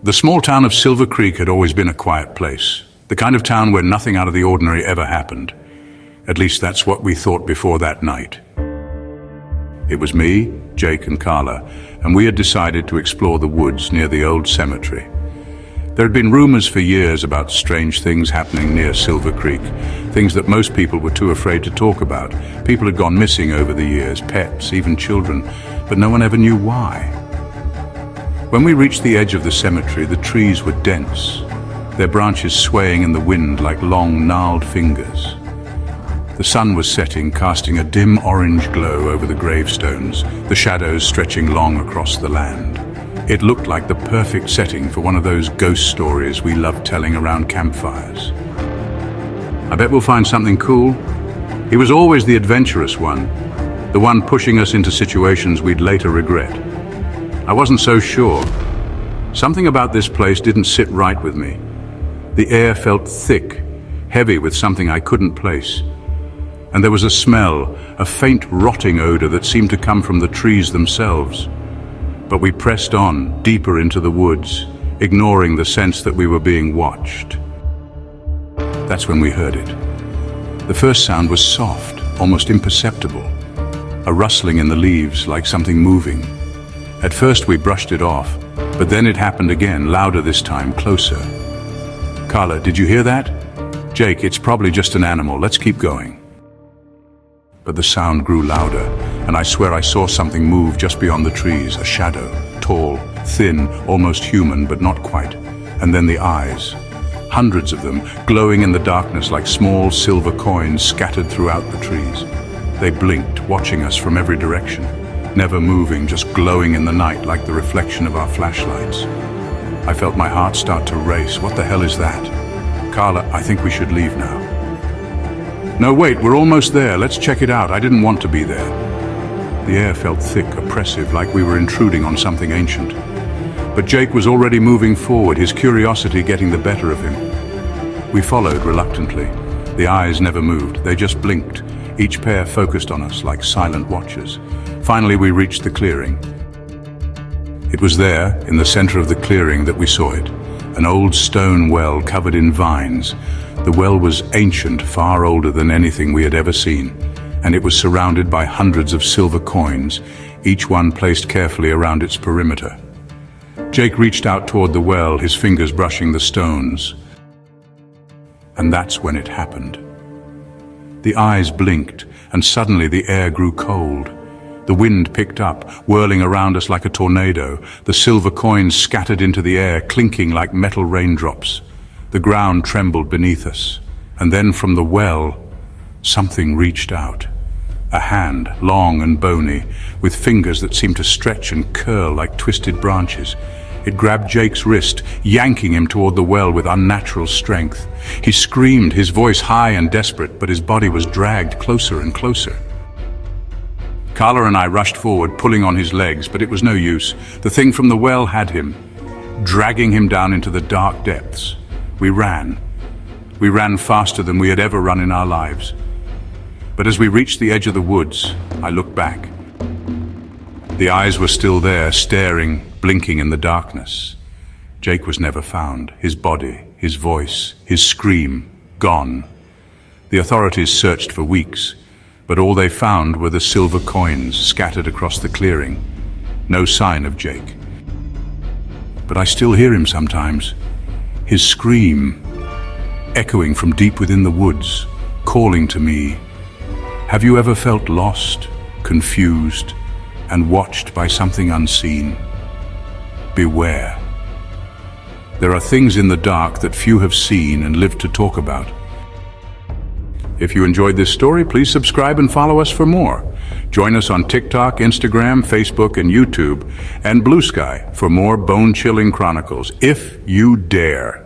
The small town of Silver Creek had always been a quiet place, the kind of town where nothing out of the ordinary ever happened. At least that's what we thought before that night. It was me, Jake, and Carla, and we had decided to explore the woods near the old cemetery. There had been rumors for years about strange things happening near Silver Creek, things that most people were too afraid to talk about. People had gone missing over the years, pets, even children, but no one ever knew why. When we reached the edge of the cemetery, the trees were dense, their branches swaying in the wind like long, gnarled fingers. The sun was setting, casting a dim orange glow over the gravestones, the shadows stretching long across the land. It looked like the perfect setting for one of those ghost stories we love telling around campfires. I bet we'll find something cool. He was always the adventurous one, the one pushing us into situations we'd later regret. I wasn't so sure. Something about this place didn't sit right with me. The air felt thick, heavy with something I couldn't place. And there was a smell, a faint rotting odor that seemed to come from the trees themselves. But we pressed on, deeper into the woods, ignoring the sense that we were being watched. That's when we heard it. The first sound was soft, almost imperceptible, a rustling in the leaves like something moving. At first we brushed it off, but then it happened again, louder this time, closer. Carla, did you hear that? Jake, it's probably just an animal, let's keep going. But the sound grew louder, and I swear I saw something move just beyond the trees, a shadow, tall, thin, almost human, but not quite. And then the eyes, hundreds of them, glowing in the darkness like small silver coins scattered throughout the trees. They blinked, watching us from every direction, never moving, just glowing in the night like the reflection of our flashlights. I felt my heart start to race. What the hell is that? Carla, I think we should leave now. No, wait, we're almost there. Let's check it out. I didn't want to be there. The air felt thick, oppressive, like we were intruding on something ancient. But Jake was already moving forward, his curiosity getting the better of him. We followed reluctantly. The eyes never moved. They just blinked, each pair focused on us like silent watchers. Finally, we reached the clearing. It was there, in the center of the clearing, that we saw it. An old stone well covered in vines. The well was ancient, far older than anything we had ever seen, and it was surrounded by hundreds of silver coins, each one placed carefully around its perimeter. Jake reached out toward the well, his fingers brushing the stones. And that's when it happened. The eyes blinked, and suddenly the air grew cold. The wind picked up, whirling around us like a tornado. The silver coins scattered into the air, clinking like metal raindrops. The ground trembled beneath us, and then from the well, something reached out. A hand, long and bony, with fingers that seemed to stretch and curl like twisted branches. It grabbed Jake's wrist, yanking him toward the well with unnatural strength. He screamed, his voice high and desperate, but his body was dragged closer and closer. Carla and I rushed forward, pulling on his legs, but it was no use. The thing from the well had him, dragging him down into the dark depths. We ran. We ran faster than we had ever run in our lives. But as we reached the edge of the woods, I looked back. The eyes were still there, staring, blinking in the darkness. Jake was never found. His body, his voice, his scream, gone. The authorities searched for weeks, but all they found were the silver coins scattered across the clearing. No sign of Jake. But I still hear him sometimes. His scream, echoing from deep within the woods, calling to me. Have you ever felt lost, confused, and watched by something unseen? Beware. There are things in the dark that few have seen and lived to talk about. If you enjoyed this story, please subscribe and follow us for more. Join us on TikTok, Instagram, Facebook, and YouTube, and Blue Sky for more bone-chilling chronicles, if you dare.